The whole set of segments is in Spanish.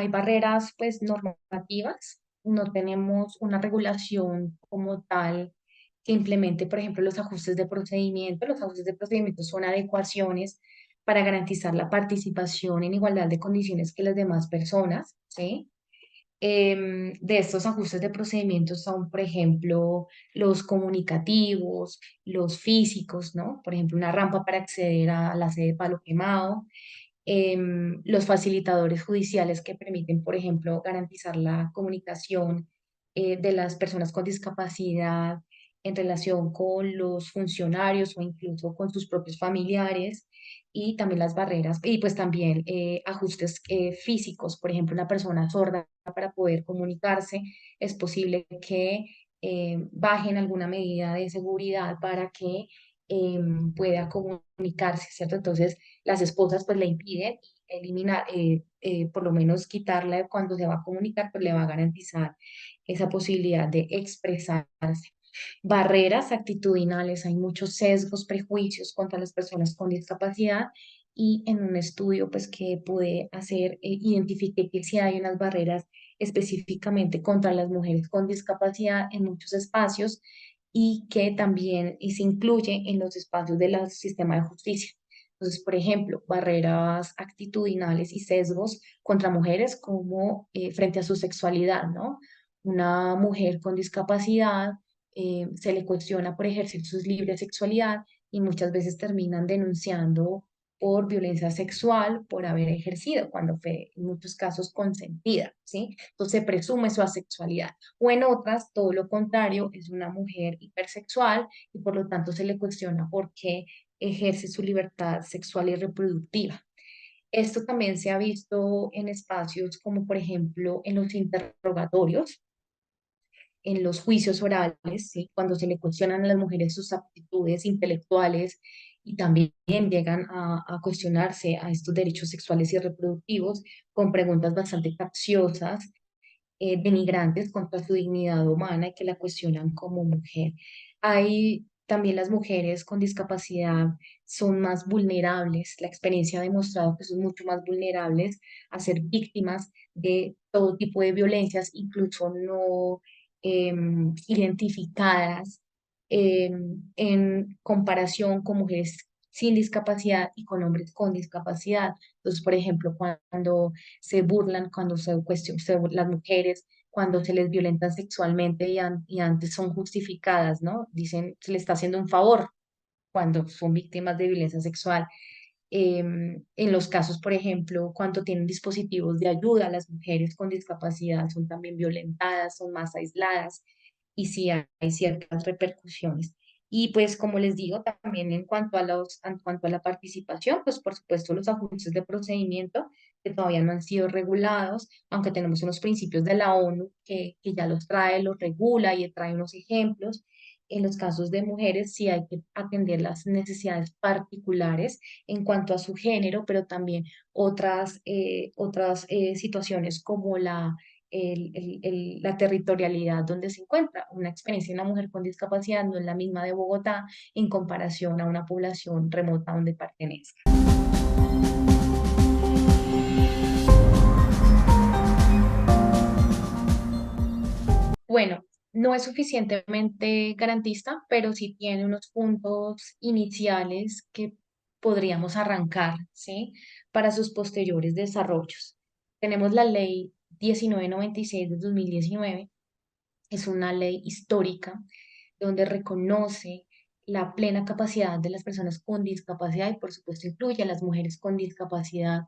hay barreras pues normativas, no tenemos una regulación como tal que implemente, por ejemplo, los ajustes de procedimiento. Los ajustes de procedimiento son adecuaciones para garantizar la participación en igualdad de condiciones que las demás personas, ¿sí? De estos ajustes de procedimientos son, por ejemplo, los comunicativos, los físicos, ¿no? Por ejemplo, una rampa para acceder a la sede de Palo Quemado, los facilitadores judiciales que permiten, por ejemplo, garantizar la comunicación de las personas con discapacidad en relación con los funcionarios o incluso con sus propios familiares, y también las barreras y pues también ajustes físicos. Por ejemplo, una persona sorda, para poder comunicarse es posible que bajen alguna medida de seguridad para que pueda comunicarse, ¿cierto? Entonces, las esposas pues le impiden eliminar, por lo menos quitarla cuando se va a comunicar, pues le va a garantizar esa posibilidad de expresarse. Barreras actitudinales, hay muchos sesgos, prejuicios contra las personas con discapacidad, y en un estudio pues que pude hacer, identifiqué que sí hay unas barreras específicamente contra las mujeres con discapacidad en muchos espacios, y que también y se incluye en los espacios del sistema de justicia. Entonces, por ejemplo, barreras actitudinales y sesgos contra mujeres como frente a su sexualidad, ¿no? Una mujer con discapacidad se le cuestiona por ejercer su libre sexualidad, y muchas veces terminan denunciando por violencia sexual por haber ejercido, cuando fue en muchos casos consentida, ¿sí? Entonces se presume su asexualidad. O en otras, todo lo contrario, es una mujer hipersexual y por lo tanto se le cuestiona por qué ejerce su libertad sexual y reproductiva. Esto también se ha visto en espacios como, por ejemplo, en los interrogatorios, en los juicios orales, ¿sí? Cuando se le cuestionan a las mujeres sus aptitudes intelectuales, y también llegan a cuestionarse a estos derechos sexuales y reproductivos con preguntas bastante capciosas, denigrantes contra su dignidad humana, y que la cuestionan como mujer. Hay también, las mujeres con discapacidad son más vulnerables. La experiencia ha demostrado que son mucho más vulnerables a ser víctimas de todo tipo de violencias, incluso no identificadas, en comparación con mujeres sin discapacidad y con hombres con discapacidad. Entonces, por ejemplo, cuando se burlan, cuando las mujeres, cuando se les violentan sexualmente y antes son justificadas, ¿no? Dicen, se les está haciendo un favor cuando son víctimas de violencia sexual. En los casos, por ejemplo, cuando tienen dispositivos de ayuda, las mujeres con discapacidad son también violentadas, son más aisladas, y sí hay ciertas repercusiones. Y pues como les digo, también en cuanto a la participación, pues por supuesto los ajustes de procedimiento que todavía no han sido regulados, aunque tenemos unos principios de la ONU que ya los trae, los regula y trae unos ejemplos. En los casos de mujeres sí hay que atender las necesidades particulares en cuanto a su género, pero también otras situaciones como la territorialidad donde se encuentra. Una experiencia de una mujer con discapacidad no es la misma de Bogotá en comparación a una población remota donde pertenezca. Bueno, no es suficientemente garantista, pero sí tiene unos puntos iniciales que podríamos arrancar, ¿sí? Para sus posteriores desarrollos. Tenemos la ley 1996 de 2019. Es una ley histórica donde reconoce la plena capacidad de las personas con discapacidad, y por supuesto incluye a las mujeres con discapacidad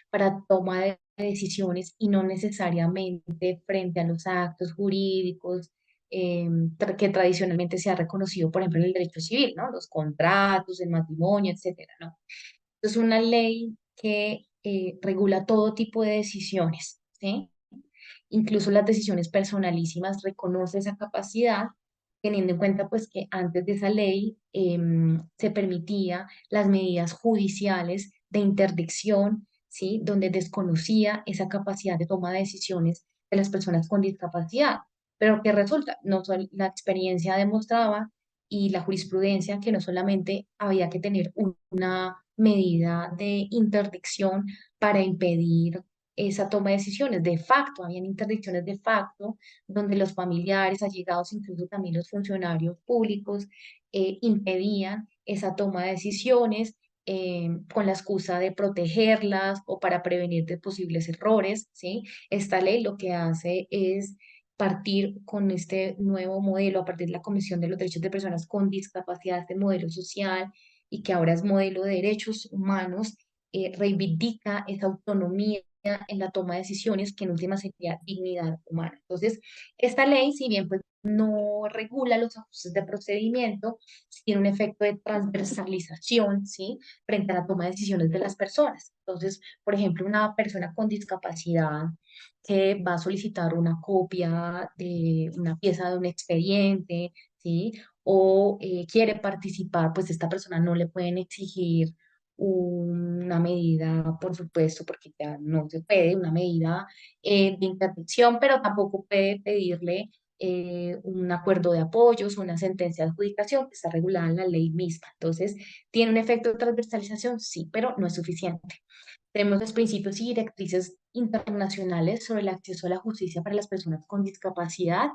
para toma de decisiones, y no necesariamente frente a los actos jurídicos que tradicionalmente se ha reconocido, por ejemplo, en el derecho civil, ¿no? Los contratos, el matrimonio, etcétera, ¿no? Es una ley que regula todo tipo de decisiones, ¿sí? Incluso las decisiones personalísimas, reconoce esa capacidad, teniendo en cuenta pues que antes de esa ley se permitía las medidas judiciales de interdicción, ¿sí? Donde desconocía esa capacidad de toma de decisiones de las personas con discapacidad. Pero que resulta, la experiencia demostraba y la jurisprudencia, que no solamente había que tener una medida de interdicción para impedir esa toma de decisiones. De facto, habían interdicciones de facto, donde los familiares, allegados, incluso también los funcionarios públicos, impedían esa toma de decisiones con la excusa de protegerlas o para prevenir de posibles errores, ¿sí? Esta ley lo que hace es partir con este nuevo modelo, a partir de la Comisión de los Derechos de Personas con Discapacidad, este modelo social y que ahora es modelo de derechos humanos, reivindica esa autonomía en la toma de decisiones, que en última sería dignidad humana. Entonces, esta ley, si bien pues no regula los ajustes de procedimiento, tiene un efecto de transversalización, ¿sí? Frente a la toma de decisiones de las personas. Entonces, por ejemplo, una persona con discapacidad que va a solicitar una copia de una pieza de un expediente, ¿sí? O quiere participar, pues esta persona no le pueden exigir una medida, por supuesto, porque ya no se puede, una medida de interdicción, pero tampoco puede pedirle un acuerdo de apoyos, una sentencia de adjudicación que está regulada en la ley misma. Entonces, ¿tiene un efecto de transversalización? Sí, pero no es suficiente. Tenemos los principios y directrices internacionales sobre el acceso a la justicia para las personas con discapacidad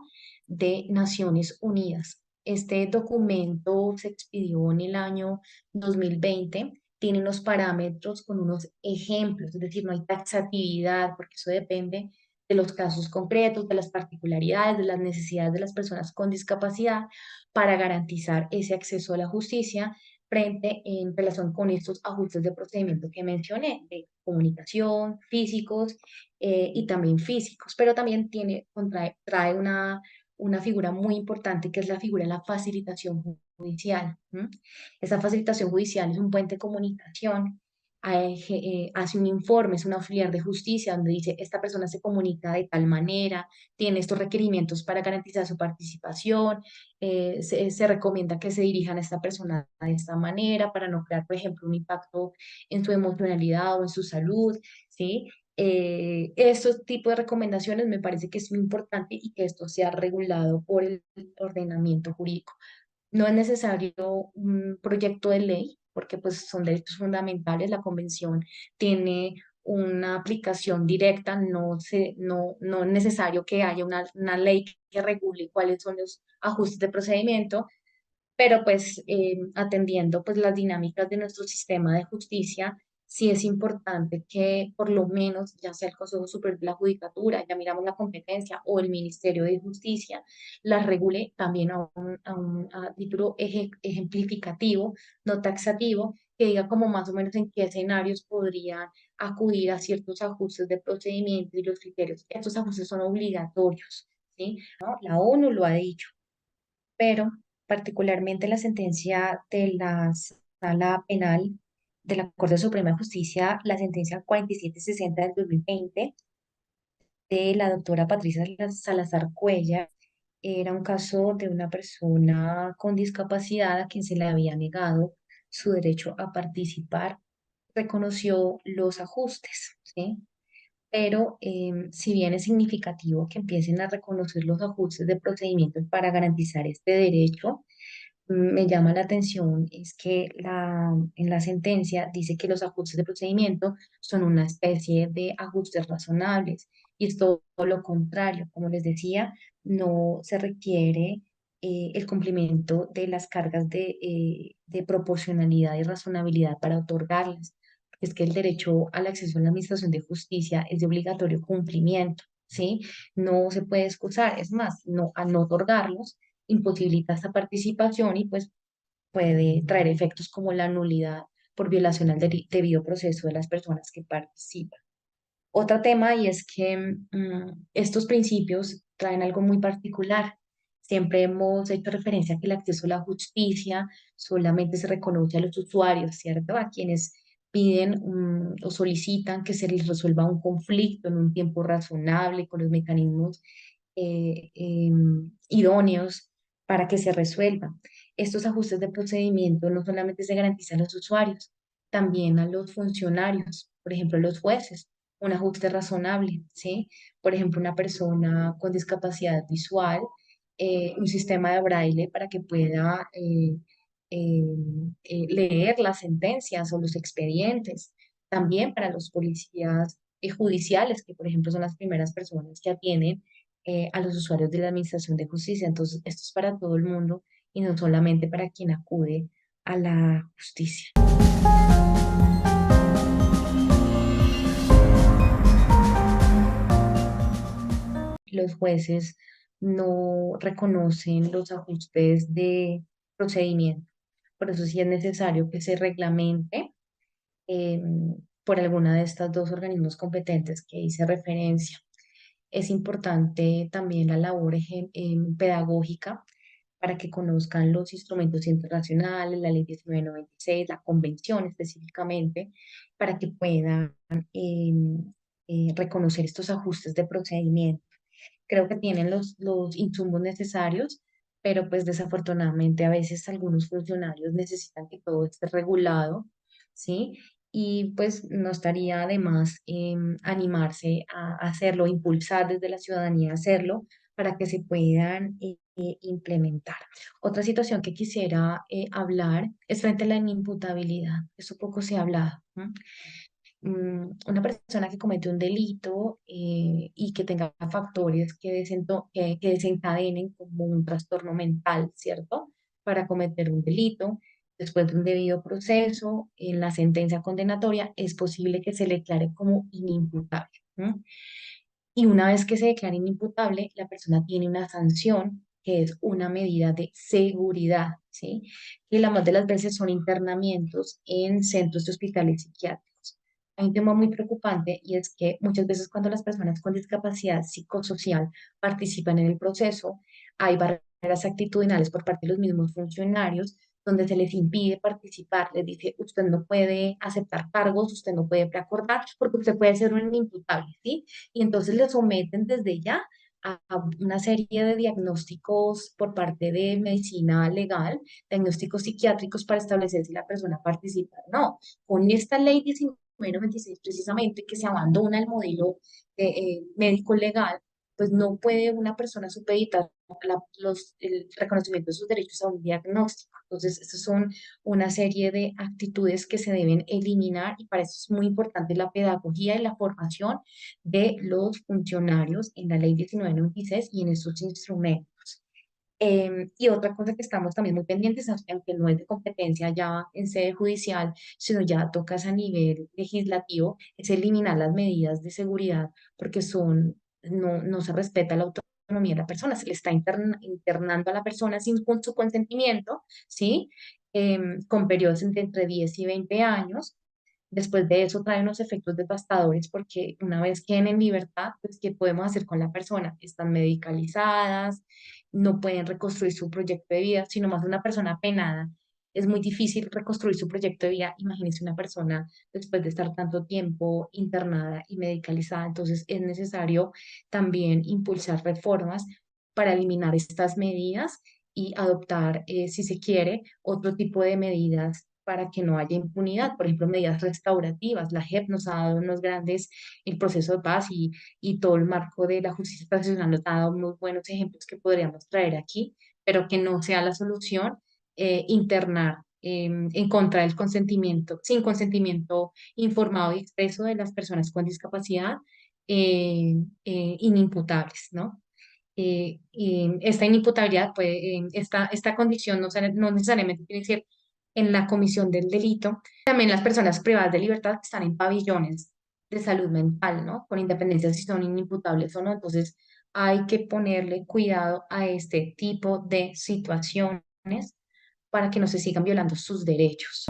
de Naciones Unidas. Este documento se expidió en el año 2020, tiene unos parámetros con unos ejemplos, es decir, no hay taxatividad, porque eso depende de los casos concretos, de las particularidades, de las necesidades de las personas con discapacidad para garantizar ese acceso a la justicia frente en relación con estos ajustes de procedimiento que mencioné, de comunicación, físicos y también físicos, pero también trae una figura muy importante que es la figura de la facilitación judicial. ¿M? Esa facilitación judicial es un puente de comunicación, hace un informe, es un auxiliar de justicia donde dice, esta persona se comunica de tal manera, tiene estos requerimientos para garantizar su participación, se recomienda que se dirijan a esta persona de esta manera para no crear, por ejemplo, un impacto en su emocionalidad o en su salud, ¿sí? Estos tipos de recomendaciones me parece que es muy importante y que esto sea regulado por el ordenamiento jurídico. No es necesario un proyecto de ley, porque pues son derechos fundamentales. La convención tiene una aplicación directa, no es necesario que haya una ley que regule cuáles son los ajustes de procedimiento, pero pues atendiendo pues las dinámicas de nuestro sistema de justicia, sí es importante que por lo menos ya sea el Consejo Superior de la Judicatura, ya miramos la competencia, o el Ministerio de Justicia, las regule también a título ejemplificativo, no taxativo, que diga como más o menos en qué escenarios podrían acudir a ciertos ajustes de procedimiento y los criterios. Estos ajustes son obligatorios, ¿sí? ¿No? La ONU lo ha dicho, pero particularmente la sentencia de la Sala Penal de la Corte Suprema de Justicia, la sentencia 4760 del 2020 de la doctora Patricia Salazar Cuellar, era un caso de una persona con discapacidad a quien se le había negado su derecho a participar, reconoció los ajustes, ¿sí? Pero si bien es significativo que empiecen a reconocer los ajustes de procedimientos para garantizar este derecho, me llama la atención es que en la sentencia dice que los ajustes de procedimiento son una especie de ajustes razonables y es todo lo contrario. Como les decía, no se requiere el cumplimiento de las cargas de proporcionalidad y razonabilidad para otorgarlas. Es que el derecho al acceso a la administración de justicia es de obligatorio cumplimiento, ¿sí? No se puede excusar, es más, no, al no otorgarlos imposibilita esta participación y pues puede traer efectos como la nulidad por violación al debido proceso de las personas que participan. Otro tema y es que estos principios traen algo muy particular. Siempre hemos hecho referencia a que el acceso a la justicia solamente se reconoce a los usuarios, ¿cierto? A quienes piden o solicitan que se les resuelva un conflicto en un tiempo razonable con los mecanismos idóneos para que se resuelvan. Estos ajustes de procedimiento no solamente se garantizan a los usuarios, también a los funcionarios, por ejemplo, los jueces, un ajuste razonable, ¿sí? Por ejemplo, una persona con discapacidad visual, un sistema de braille para que pueda eh, leer las sentencias o los expedientes. También para los policías judiciales, que por ejemplo son las primeras personas que atienden a los usuarios de la Administración de Justicia. Entonces, esto es para todo el mundo y no solamente para quien acude a la justicia. Los jueces no reconocen los ajustes de procedimiento. Por eso sí es necesario que se reglamente eh, por alguna de estas dos organismos competentes que hice referencia. Es importante también la labor pedagógica para que conozcan los instrumentos internacionales, la ley 1996, la convención específicamente, para que puedan reconocer estos ajustes de procedimiento. Creo que tienen los insumos necesarios, pero pues desafortunadamente a veces algunos funcionarios necesitan que todo esté regulado, ¿sí? Y pues no estaría de más animarse a hacerlo, impulsar desde la ciudadanía a hacerlo para que se puedan implementar. Otra situación que quisiera hablar es frente a la inimputabilidad. Eso poco se ha hablado, ¿no? Una persona que comete un delito y que tenga factores que desencadenen como un trastorno mental, ¿cierto? Para cometer un delito, después de un debido proceso, en la sentencia condenatoria, es posible que se le declare como inimputable, ¿no? Y una vez que se declara inimputable, la persona tiene una sanción que es una medida de seguridad, ¿sí? Que la más de las veces son internamientos en centros de hospitales psiquiátricos. Hay un tema muy preocupante y es que muchas veces cuando las personas con discapacidad psicosocial participan en el proceso, hay barreras actitudinales por parte de los mismos funcionarios donde se les impide participar, les dice, usted no puede aceptar cargos, usted no puede preacordar, porque usted puede ser un inimputable, ¿sí? Y entonces le someten desde ya a una serie de diagnósticos por parte de medicina legal, diagnósticos psiquiátricos para establecer si la persona participa o no. Con esta ley 1996 precisamente que se abandona el modelo médico legal, pues no puede una persona supeditar el reconocimiento de sus derechos a un diagnóstico. Entonces, estas son una serie de actitudes que se deben eliminar y para eso es muy importante la pedagogía y la formación de los funcionarios en la ley 1996 y en estos instrumentos. Y otra cosa que estamos también muy pendientes, aunque no es de competencia ya en sede judicial, sino ya tocas a nivel legislativo, es eliminar las medidas de seguridad porque no se respeta la autonomía de la persona, se le está internando a la persona sin con su consentimiento, ¿sí? Con periodos entre 10 y 20 años. Después de eso trae unos efectos devastadores porque una vez queden en libertad, pues ¿qué podemos hacer con la persona? Están medicalizadas, no pueden reconstruir su proyecto de vida, sino más una persona penada. Es muy difícil reconstruir su proyecto de vida. Imagínese una persona después de estar tanto tiempo internada y medicalizada. Entonces es necesario también impulsar reformas para eliminar estas medidas y adoptar, si se quiere, otro tipo de medidas para que no haya impunidad. Por ejemplo, medidas restaurativas. La JEP nos ha dado unos grandes, el proceso de paz y todo el marco de la justicia transicional nos ha dado unos buenos ejemplos que podríamos traer aquí, pero que no sea la solución internar en contra del consentimiento, sin consentimiento informado y expreso de las personas con discapacidad inimputables, ¿no? Y esta inimputabilidad, pues, esta condición no necesariamente tiene que ser en la comisión del delito. También las personas privadas de libertad que están en pabellones de salud mental, ¿no? Con independencia si son inimputables o no. Entonces, hay que ponerle cuidado a este tipo de situaciones para que no se sigan violando sus derechos.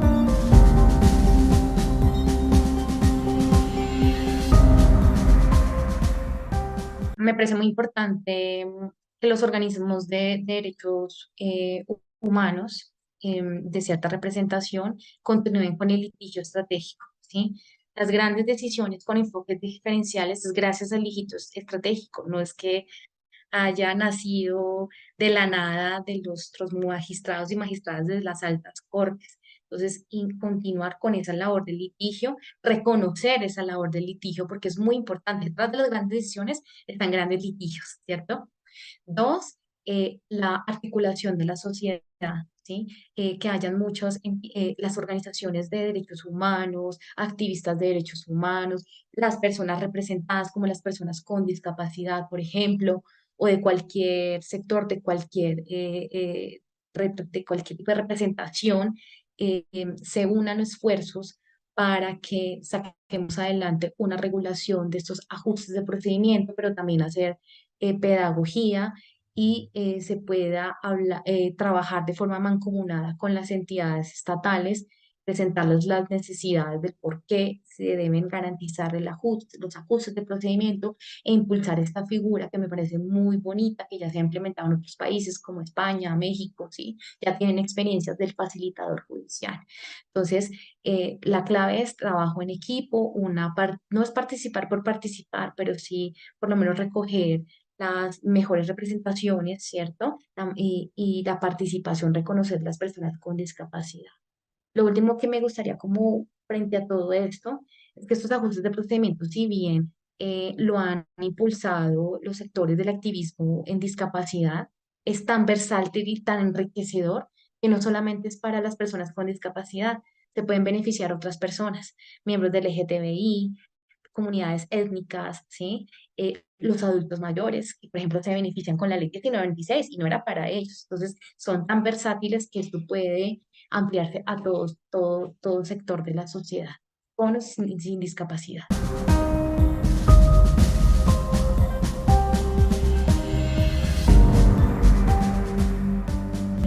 Me parece muy importante que los organismos de derechos humanos de cierta representación continúen con el litigio estratégico, ¿sí? Las grandes decisiones con enfoques diferenciales es gracias al litigio estratégico, no es que haya nacido de la nada de los magistrados y magistradas de las altas cortes. Entonces, continuar con esa labor de litigio, reconocer esa labor de litigio, porque es muy importante. Detrás de las grandes decisiones están grandes litigios, ¿cierto? Dos, la articulación de la sociedad, ¿sí? Que hayan las organizaciones de derechos humanos, activistas de derechos humanos, las personas representadas como las personas con discapacidad, por ejemplo, o de cualquier sector, de cualquier tipo de representación, se unan esfuerzos para que saquemos adelante una regulación de estos ajustes de procedimiento, pero también hacer pedagogía y se pueda trabajar de forma mancomunada con las entidades estatales, presentarles las necesidades del por qué se deben garantizar los ajustes de procedimiento e impulsar esta figura que me parece muy bonita, que ya se ha implementado en otros países como España, México, ¿sí? Ya tienen experiencias del facilitador judicial. Entonces, la clave es trabajo en equipo, no es participar por participar, pero sí por lo menos recoger las mejores representaciones, ¿cierto? Y la participación, reconocer las personas con discapacidad. Lo último que me gustaría como frente a todo esto es que estos ajustes de procedimiento, si bien lo han impulsado los sectores del activismo en discapacidad, es tan versátil y tan enriquecedor que no solamente es para las personas con discapacidad, se pueden beneficiar otras personas, miembros del LGTBI, comunidades étnicas, ¿sí? Los adultos mayores, que por ejemplo se benefician con la ley 1926 y no era para ellos. Entonces, son tan versátiles que esto puede ampliarse a todo sector de la sociedad, con o sin discapacidad.